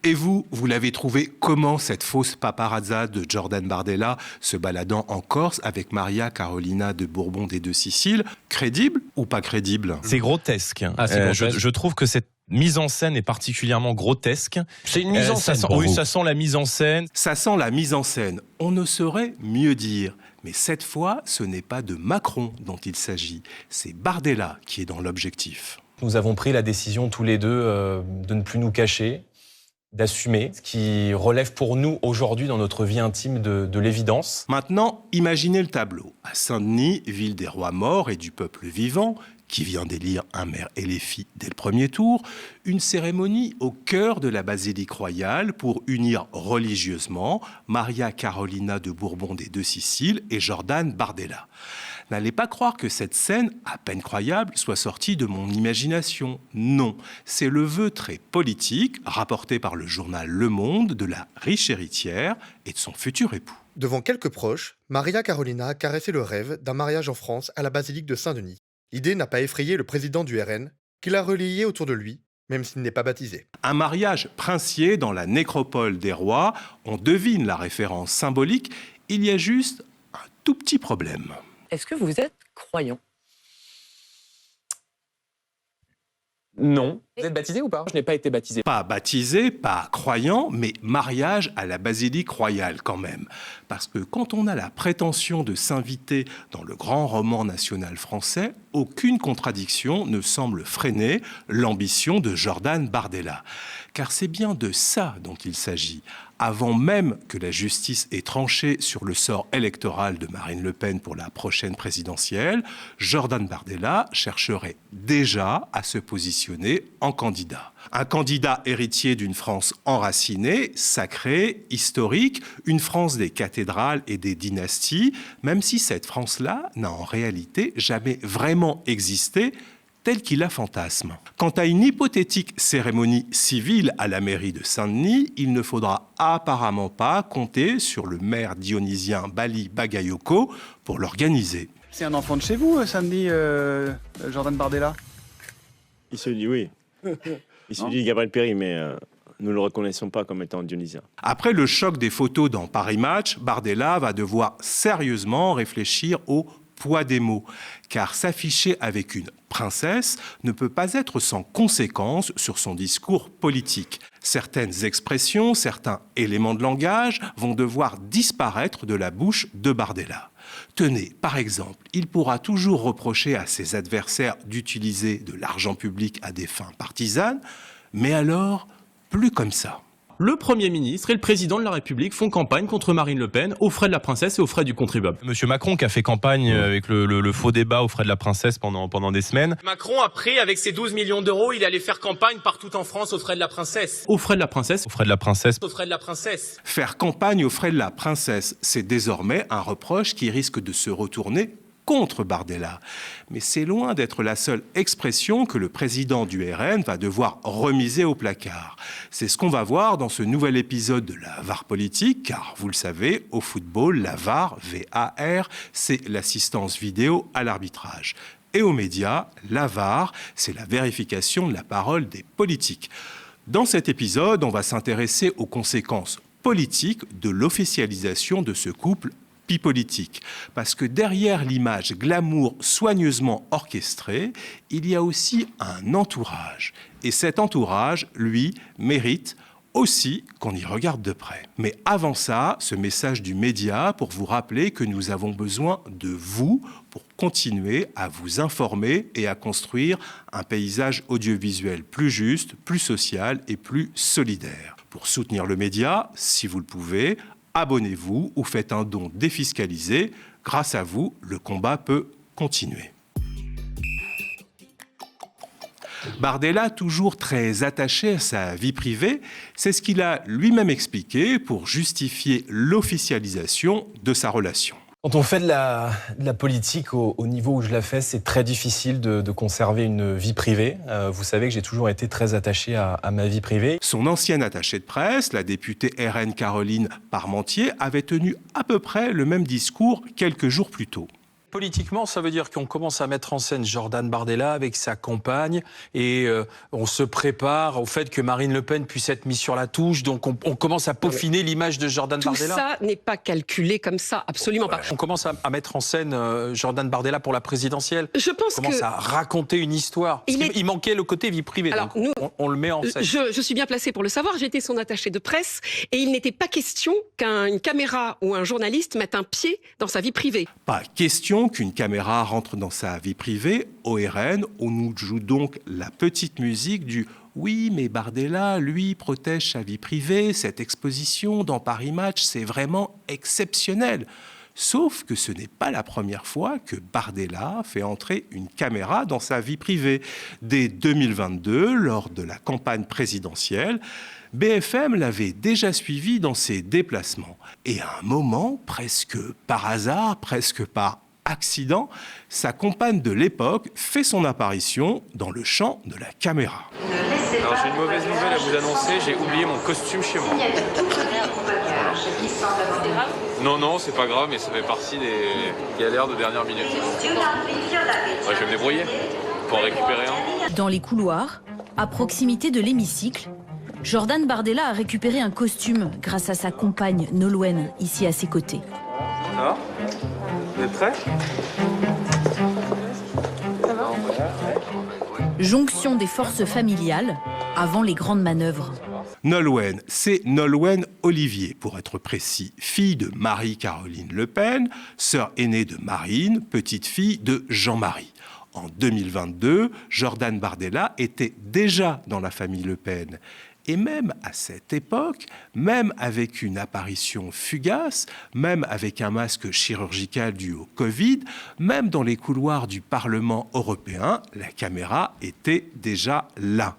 Et vous l'avez trouvé comment cette fausse paparazza de Jordan Bardella se baladant en Corse avec Maria Carolina de Bourbon des Deux Siciles? Crédible ou pas crédible? C'est grotesque. C'est grotesque. Je trouve que cette mise en scène est particulièrement grotesque. C'est une mise en scène pour Oui, vous. ça sent la mise en scène. Ça sent la mise en scène. On ne saurait mieux dire. Mais cette fois, ce n'est pas de Macron dont il s'agit. C'est Bardella qui est dans l'objectif. Nous avons pris la décision tous les deux de ne plus nous cacher, d'assumer, ce qui relève pour nous aujourd'hui dans notre vie intime de l'évidence. Maintenant, imaginez le tableau. À Saint-Denis, ville des rois morts et du peuple vivant, qui vient d'élire un maire et les filles dès le premier tour, une cérémonie au cœur de la basilique royale pour unir religieusement Maria Carolina de Bourbon des Deux Siciles et Jordan Bardella. N'allez pas croire que cette scène, à peine croyable, soit sortie de mon imagination. Non, c'est le vœu très politique, rapporté par le journal Le Monde, de la riche héritière et de son futur époux. Devant quelques proches, Maria Carolina a caressé le rêve d'un mariage en France à la basilique de Saint-Denis. L'idée n'a pas effrayé le président du RN, qui l'a relayé autour de lui, même s'il n'est pas baptisé. Un mariage princier dans la nécropole des rois, on devine la référence symbolique, il y a juste un tout petit problème. Est-ce que vous êtes croyant? Non. Vous êtes baptisé ou pas? Je n'ai pas été baptisé. Pas baptisé, pas croyant, mais mariage à la basilique royale quand même. Parce que quand on a la prétention de s'inviter dans le grand roman national français, aucune contradiction ne semble freiner l'ambition de Jordan Bardella. Car c'est bien de ça dont il s'agit. Avant même que la justice ait tranché sur le sort électoral de Marine Le Pen pour la prochaine présidentielle, Jordan Bardella chercherait déjà à se positionner en candidat. Un candidat héritier d'une France enracinée, sacrée, historique, une France des cathédrales et des dynasties, même si cette France-là n'a en réalité jamais vraiment existé tel qu'il la fantasme. Quant à une hypothétique cérémonie civile à la mairie de Saint-Denis, il ne faudra apparemment pas compter sur le maire dionysien Bali Bagayoko pour l'organiser. C'est un enfant de chez vous, Saint-Denis, Jordan Bardella? Il se dit oui. Il se dit Gabriel Péry, mais nous ne le reconnaissons pas comme étant dionysien. Après le choc des photos dans Paris Match, Bardella va devoir sérieusement réfléchir au poids des mots, car s'afficher avec une princesse ne peut pas être sans conséquences sur son discours politique. Certaines expressions, certains éléments de langage vont devoir disparaître de la bouche de Bardella. Tenez, par exemple, il pourra toujours reprocher à ses adversaires d'utiliser de l'argent public à des fins partisanes, mais alors, plus comme ça. Le Premier ministre et le Président de la République font campagne contre Marine Le Pen aux frais de la princesse et aux frais du contribuable. Monsieur Macron qui a fait campagne avec le faux débat aux frais de la princesse pendant des semaines. Macron, après, avec ses 12 millions d'euros, il allait faire campagne partout en France aux frais de la princesse. Aux frais de la princesse. Aux frais de la princesse. Aux frais de la princesse. Faire campagne aux frais de la princesse, c'est désormais un reproche qui risque de se retourner contre Bardella. Mais c'est loin d'être la seule expression que le président du RN va devoir remiser au placard. C'est ce qu'on va voir dans ce nouvel épisode de la VAR politique, car vous le savez, au football, la VAR, V-A-R, c'est l'assistance vidéo à l'arbitrage. Et aux médias, la VAR, c'est la vérification de la parole des politiques. Dans cet épisode, on va s'intéresser aux conséquences politiques de l'officialisation de ce couple politique. Parce que derrière l'image glamour soigneusement orchestrée, il y a aussi un entourage. Et cet entourage, lui, mérite aussi qu'on y regarde de près. Mais avant ça, ce message du média pour vous rappeler que nous avons besoin de vous pour continuer à vous informer et à construire un paysage audiovisuel plus juste, plus social et plus solidaire. Pour soutenir le média, si vous le pouvez, abonnez-vous ou faites un don défiscalisé. Grâce à vous, le combat peut continuer. Bardella, toujours très attaché à sa vie privée, c'est ce qu'il a lui-même expliqué pour justifier l'officialisation de sa relation. Quand on fait de la politique au niveau où je la fais, c'est très difficile de conserver une vie privée. Vous savez que j'ai toujours été très attaché à ma vie privée. Son ancienne attachée de presse, la députée RN Caroline Parmentier, avait tenu à peu près le même discours quelques jours plus tôt. politiquement, ça veut dire qu'on commence à mettre en scène Jordan Bardella avec sa compagne et on se prépare au fait que Marine Le Pen puisse être mise sur la touche. Donc on commence à peaufiner l'image de Jordan Bardella. Tout ça n'est pas calculé comme ça, absolument pas. On commence à mettre en scène Jordan Bardella pour la présidentielle. Je pense on commence à raconter une histoire. Il manquait le côté vie privée. Alors, donc on le met en scène. Je suis bien placée pour le savoir. J'étais son attachée de presse et il n'était pas question qu'une caméra ou un journaliste mette un pied dans sa vie privée. Pas question qu'une caméra rentre dans sa vie privée. Au RN, on nous joue donc la petite musique du « oui, mais Bardella, lui, protège sa vie privée. Cette exposition dans Paris Match, c'est vraiment exceptionnel. » Sauf que ce n'est pas la première fois que Bardella fait entrer une caméra dans sa vie privée. Dès 2022, lors de la campagne présidentielle, BFM l'avait déjà suivi dans ses déplacements. Et à un moment, presque par hasard, presque par accident, sa compagne de l'époque fait son apparition dans le champ de la caméra. Alors j'ai une mauvaise nouvelle à vous annoncer, j'ai oublié mon costume chez moi. Non, c'est pas grave, mais ça fait partie des galères de dernière minute. Ouais, je vais me débrouiller pour en récupérer un. Dans les couloirs, à proximité de l'hémicycle, Jordan Bardella a récupéré un costume grâce à sa compagne Nolwenn, ici à ses côtés. Ça va ? Vous êtes prêts ? Jonction des forces familiales avant les grandes manœuvres. Nolwenn, c'est Nolwenn Olivier, pour être précis, fille de Marie-Caroline Le Pen, sœur aînée de Marine, petite-fille de Jean-Marie. En 2022, Jordan Bardella était déjà dans la famille Le Pen. Et même à cette époque, même avec une apparition fugace, même avec un masque chirurgical dû au Covid, même dans les couloirs du Parlement européen, la caméra était déjà là.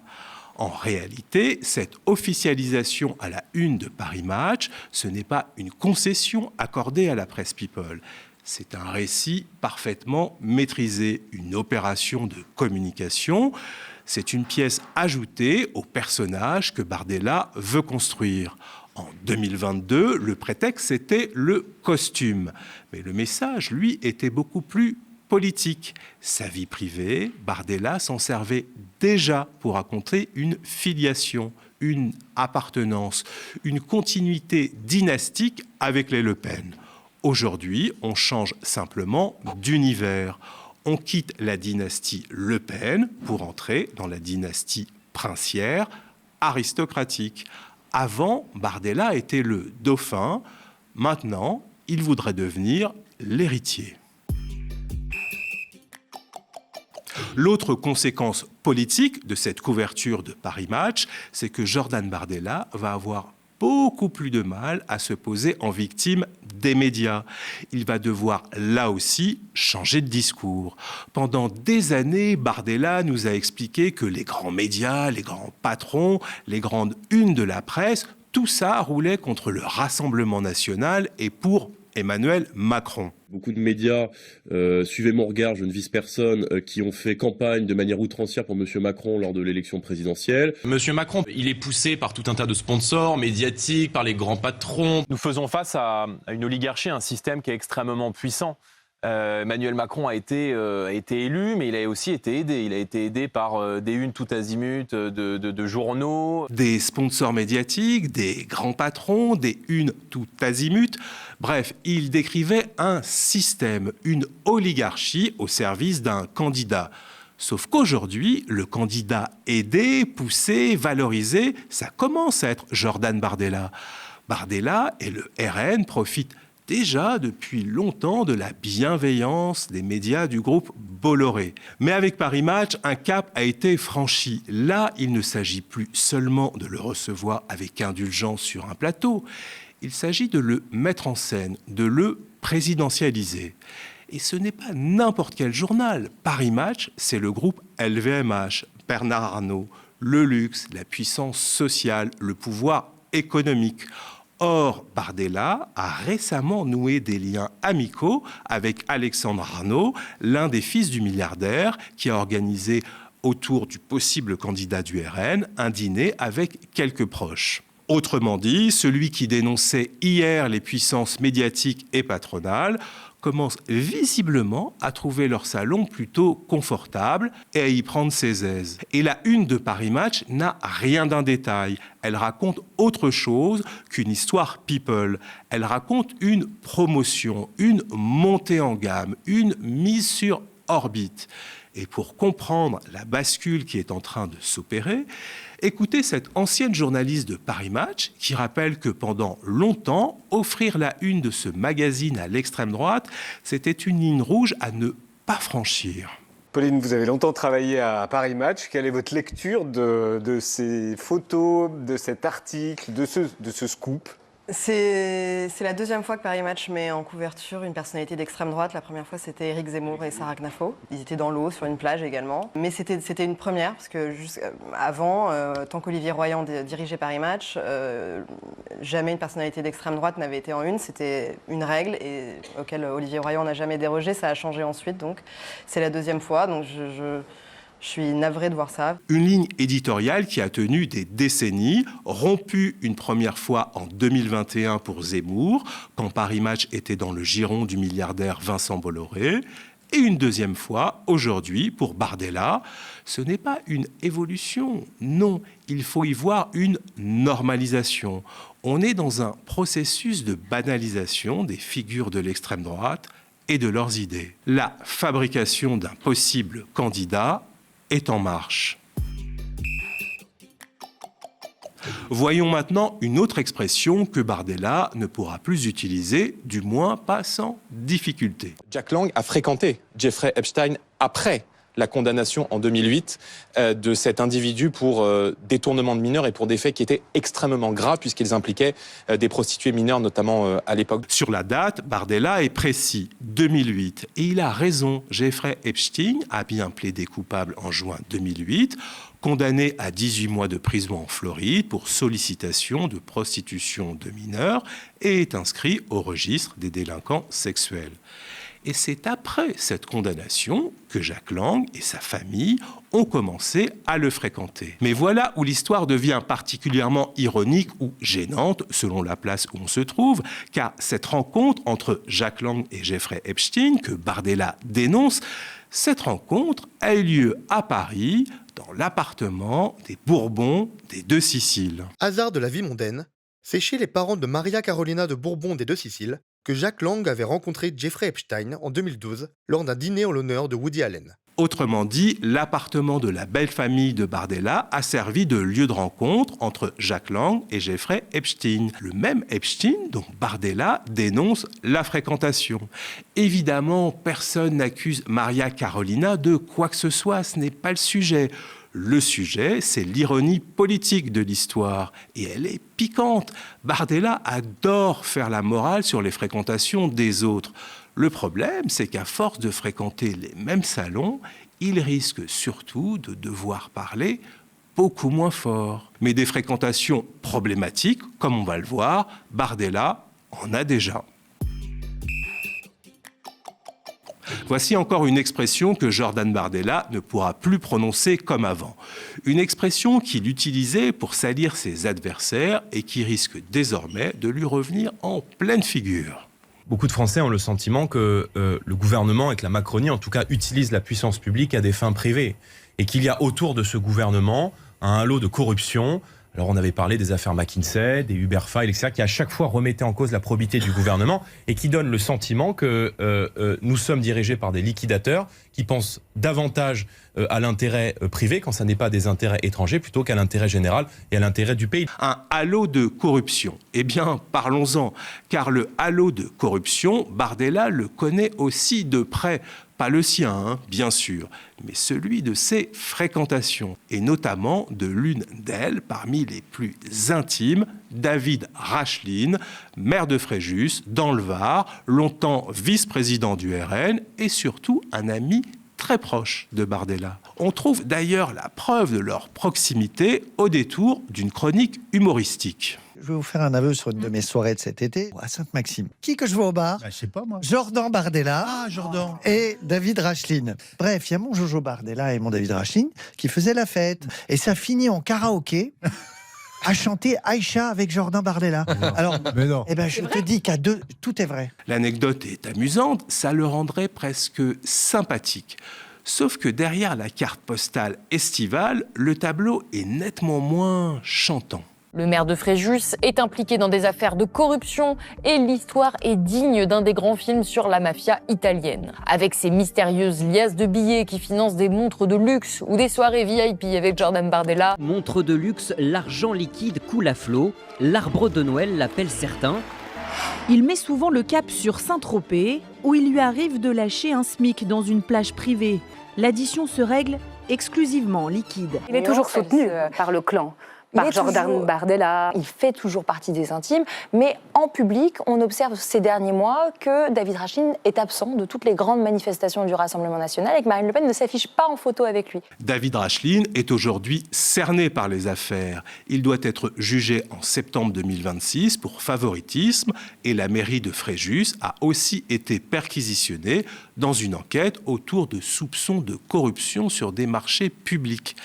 En réalité, cette officialisation à la une de Paris Match, ce n'est pas une concession accordée à la presse People. C'est un récit parfaitement maîtrisé, une opération de communication. C'est une pièce ajoutée au personnage que Bardella veut construire. En 2022, le prétexte, c'était le costume. Mais le message, lui, était beaucoup plus politique. Sa vie privée, Bardella s'en servait déjà pour raconter une filiation, une appartenance, une continuité dynastique avec les Le Pen. Aujourd'hui, on change simplement d'univers. On quitte la dynastie Le Pen pour entrer dans la dynastie princière aristocratique. Avant, Bardella était le dauphin. Maintenant, il voudrait devenir l'héritier. L'autre conséquence politique de cette couverture de Paris Match, c'est que Jordan Bardella va avoir beaucoup plus de mal à se poser en victime des médias. Il va devoir, là aussi, changer de discours. Pendant des années, Bardella nous a expliqué que les grands médias, les grands patrons, les grandes unes de la presse, tout ça roulait contre le Rassemblement national et pour Emmanuel Macron. Beaucoup de médias suivaient mon regard, je ne vise personne, qui ont fait campagne de manière outrancière pour M. Macron lors de l'élection présidentielle. Monsieur Macron, il est poussé par tout un tas de sponsors médiatiques, par les grands patrons. Nous faisons face à une oligarchie, un système qui est extrêmement puissant. Emmanuel Macron a été élu, mais il a aussi été aidé. Il a été aidé par des unes tout azimut de journaux. Des sponsors médiatiques, des grands patrons, des unes tout azimut. Bref, il décrivait un système, une oligarchie au service d'un candidat. Sauf qu'aujourd'hui, le candidat aidé, poussé, valorisé, ça commence à être Jordan Bardella. Bardella et le RN profitent déjà depuis longtemps de la bienveillance des médias du groupe Bolloré. Mais avec Paris Match, un cap a été franchi. Là, il ne s'agit plus seulement de le recevoir avec indulgence sur un plateau. Il s'agit de le mettre en scène, de le présidentialiser. Et ce n'est pas n'importe quel journal. Paris Match, c'est le groupe LVMH, Bernard Arnault, le luxe, la puissance sociale, le pouvoir économique. Or, Bardella a récemment noué des liens amicaux avec Alexandre Arnault, l'un des fils du milliardaire, qui a organisé autour du possible candidat du RN un dîner avec quelques proches. Autrement dit, celui qui dénonçait hier les puissances médiatiques et patronales commence visiblement à trouver leur salon plutôt confortable et à y prendre ses aises. Et la une de Paris Match n'a rien d'un détail. Elle raconte autre chose qu'une histoire people. Elle raconte une promotion, une montée en gamme, une mise sur orbite. Et pour comprendre la bascule qui est en train de s'opérer, écoutez cette ancienne journaliste de Paris Match qui rappelle que pendant longtemps, offrir la une de ce magazine à l'extrême droite, c'était une ligne rouge à ne pas franchir. Pauline, vous avez longtemps travaillé à Paris Match. Quelle est votre lecture de ces photos, de cet article, de ce scoop ? C'est la deuxième fois que Paris Match met en couverture une personnalité d'extrême droite. La première fois, c'était Éric Zemmour et Sarah Knafo. Ils étaient dans l'eau, sur une plage également. Mais c'était une première, parce que avant, tant qu'Olivier Royan dirigeait Paris Match, jamais une personnalité d'extrême droite n'avait été en une. C'était une règle et auquel Olivier Royan n'a jamais dérogé. Ça a changé ensuite, donc c'est la deuxième fois. Donc je suis navrée de voir ça. Une ligne éditoriale qui a tenu des décennies, rompue une première fois en 2021 pour Zemmour, quand Paris Match était dans le giron du milliardaire Vincent Bolloré, et une deuxième fois aujourd'hui pour Bardella. Ce n'est pas une évolution, non, il faut y voir une normalisation. On est dans un processus de banalisation des figures de l'extrême droite et de leurs idées. La fabrication d'un possible candidat est en marche. Voyons maintenant une autre expression que Bardella ne pourra plus utiliser, du moins pas sans difficulté. Jack Lang a fréquenté Jeffrey Epstein après la condamnation en 2008 de cet individu pour détournement de mineurs et pour des faits qui étaient extrêmement graves puisqu'ils impliquaient des prostituées mineures, notamment à l'époque. Sur la date, Bardella est précis, 2008. Et il a raison, Jeffrey Epstein a bien plaidé coupable en juin 2008, condamné à 18 mois de prison en Floride pour sollicitation de prostitution de mineurs et est inscrit au registre des délinquants sexuels. Et c'est après cette condamnation que Jack Lang et sa famille ont commencé à le fréquenter. Mais voilà où l'histoire devient particulièrement ironique ou gênante, selon la place où on se trouve, car cette rencontre entre Jack Lang et Jeffrey Epstein, que Bardella dénonce, cette rencontre a eu lieu à Paris, dans l'appartement des Bourbon des Deux Siciles. Hasard de la vie mondaine, c'est chez les parents de Maria Carolina de Bourbon des Deux Siciles que Jack Lang avait rencontré Jeffrey Epstein en 2012 lors d'un dîner en l'honneur de Woody Allen. Autrement dit, l'appartement de la belle famille de Bardella a servi de lieu de rencontre entre Jack Lang et Jeffrey Epstein. Le même Epstein dont Bardella dénonce la fréquentation. Évidemment, personne n'accuse Maria Carolina de quoi que ce soit, ce n'est pas le sujet. Le sujet, c'est l'ironie politique de l'histoire. Et elle est piquante. Bardella adore faire la morale sur les fréquentations des autres. Le problème, c'est qu'à force de fréquenter les mêmes salons, il risque surtout de devoir parler beaucoup moins fort. Mais des fréquentations problématiques, comme on va le voir, Bardella en a déjà. Voici encore une expression que Jordan Bardella ne pourra plus prononcer comme avant. Une expression qu'il utilisait pour salir ses adversaires et qui risque désormais de lui revenir en pleine figure. Beaucoup de Français ont le sentiment que le gouvernement et que la Macronie, en tout cas, utilisent la puissance publique à des fins privées. Et qu'il y a autour de ce gouvernement un halo de corruption. Alors on avait parlé des affaires McKinsey, des Uber Files, etc., qui à chaque fois remettaient en cause la probité du gouvernement et qui donnent le sentiment que nous sommes dirigés par des liquidateurs qui pensent davantage à l'intérêt privé quand ça n'est pas des intérêts étrangers plutôt qu'à l'intérêt général et à l'intérêt du pays. Un halo de corruption. Eh bien, parlons-en, car le halo de corruption, Bardella le connaît aussi de près. Pas le sien, bien sûr, mais celui de ses fréquentations, et notamment de l'une d'elles, parmi les plus intimes, David Racheline, maire de Fréjus, dans le Var, longtemps vice-président du RN, et surtout un ami très proche de Bardella. On trouve d'ailleurs la preuve de leur proximité au détour d'une chronique humoristique. Je vais vous faire un aveu sur une de mes soirées de cet été, à Sainte-Maxime. Qui que je vois au bar? Je sais pas, moi. Jordan Bardella et David Racheline. Bref, il y a mon Jojo Bardella et mon David Racheline qui faisaient la fête. Et ça finit en karaoké. a chanté Aïcha avec Jordan Bardella. Alors, Mais non. eh ben, je te dis qu'à deux, tout est vrai. L'anecdote est amusante, ça le rendrait presque sympathique. Sauf que derrière la carte postale estivale, le tableau est nettement moins chantant. Le maire de Fréjus est impliqué dans des affaires de corruption et l'histoire est digne d'un des grands films sur la mafia italienne. Avec ses mystérieuses liasses de billets qui financent des montres de luxe ou des soirées VIP avec Jordan Bardella. Montre de luxe, l'argent liquide coule à flot. L'arbre de Noël l'appellent certains. Il met souvent le cap sur Saint-Tropez, où il lui arrive de lâcher un SMIC dans une plage privée. L'addition se règle exclusivement en liquide. Il est toujours soutenu par le clan. Par Jordan Bardella. Il fait toujours partie des intimes, mais en public, on observe ces derniers mois que David Rachlin est absent de toutes les grandes manifestations du Rassemblement national et que Marine Le Pen ne s'affiche pas en photo avec lui. David Rachlin est aujourd'hui cerné par les affaires. Il doit être jugé en septembre 2026 pour favoritisme et la mairie de Fréjus a aussi été perquisitionnée dans une enquête autour de soupçons de corruption sur des marchés publics.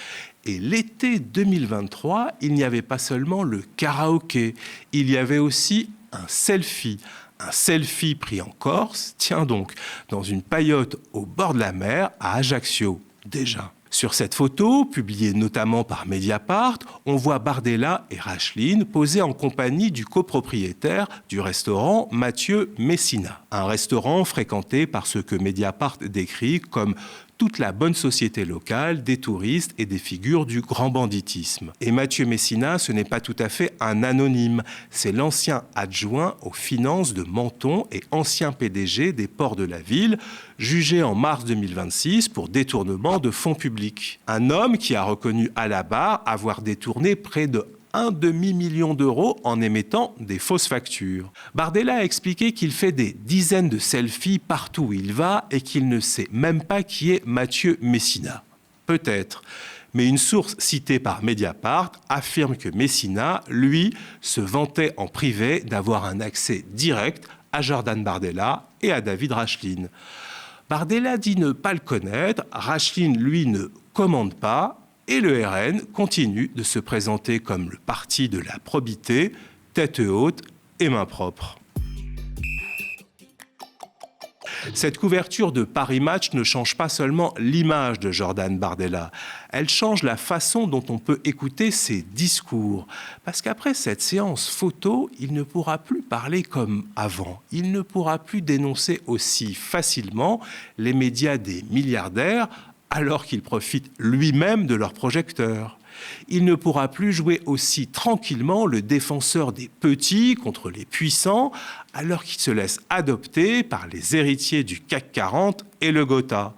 Et l'été 2023, il n'y avait pas seulement le karaoké, il y avait aussi un selfie. Un selfie pris en Corse, tiens donc, dans une paillote au bord de la mer à Ajaccio, déjà. Sur cette photo, publiée notamment par Mediapart, on voit Bardella et Rachlin posés en compagnie du copropriétaire du restaurant Mathieu Messina. Un restaurant fréquenté par ce que Mediapart décrit comme toute la bonne société locale, des touristes et des figures du grand banditisme. Et Mathieu Messina, ce n'est pas tout à fait un anonyme. C'est l'ancien adjoint aux finances de Menton et ancien PDG des ports de la ville, jugé en mars 2026 pour détournement de fonds publics. Un homme qui a reconnu à la barre avoir détourné près de 1,5 million d'euros en émettant des fausses factures. Bardella a expliqué qu'il fait des dizaines de selfies partout où il va et qu'il ne sait même pas qui est Mathieu Messina. Peut-être, mais une source citée par Mediapart affirme que Messina, lui, se vantait en privé d'avoir un accès direct à Jordan Bardella et à David Rachlin. Bardella dit ne pas le connaître, Rachlin, lui, ne commande pas, et le RN continue de se présenter comme le parti de la probité, tête haute et main propre. Cette couverture de Paris Match ne change pas seulement l'image de Jordan Bardella, elle change la façon dont on peut écouter ses discours. Parce qu'après cette séance photo, il ne pourra plus parler comme avant. Il ne pourra plus dénoncer aussi facilement les médias des milliardaires alors qu'il profite lui-même de leurs projecteurs. Il ne pourra plus jouer aussi tranquillement le défenseur des petits contre les puissants, alors qu'il se laisse adopter par les héritiers du CAC 40 et le Gotha.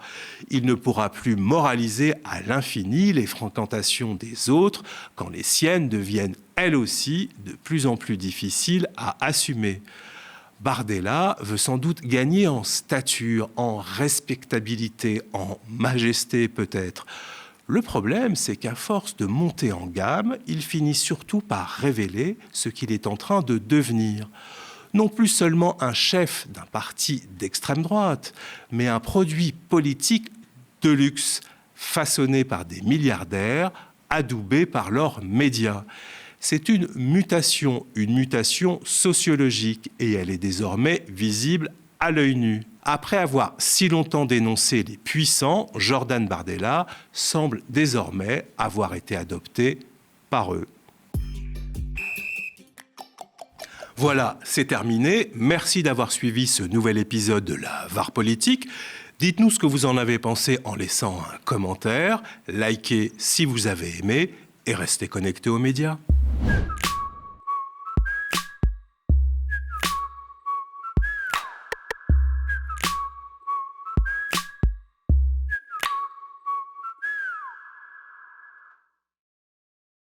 Il ne pourra plus moraliser à l'infini les fréquentations des autres quand les siennes deviennent elles aussi de plus en plus difficiles à assumer. Bardella veut sans doute gagner en stature, en respectabilité, en majesté peut-être. Le problème, c'est qu'à force de monter en gamme, il finit surtout par révéler ce qu'il est en train de devenir. Non plus seulement un chef d'un parti d'extrême droite, mais un produit politique de luxe, façonné par des milliardaires, adoubé par leurs médias. C'est une mutation sociologique et elle est désormais visible à l'œil nu. Après avoir si longtemps dénoncé les puissants, Jordan Bardella semble désormais avoir été adopté par eux. Voilà, c'est terminé. Merci d'avoir suivi ce nouvel épisode de la VAR Politique. Dites-nous ce que vous en avez pensé en laissant un commentaire, likez si vous avez aimé et restez connectés aux médias.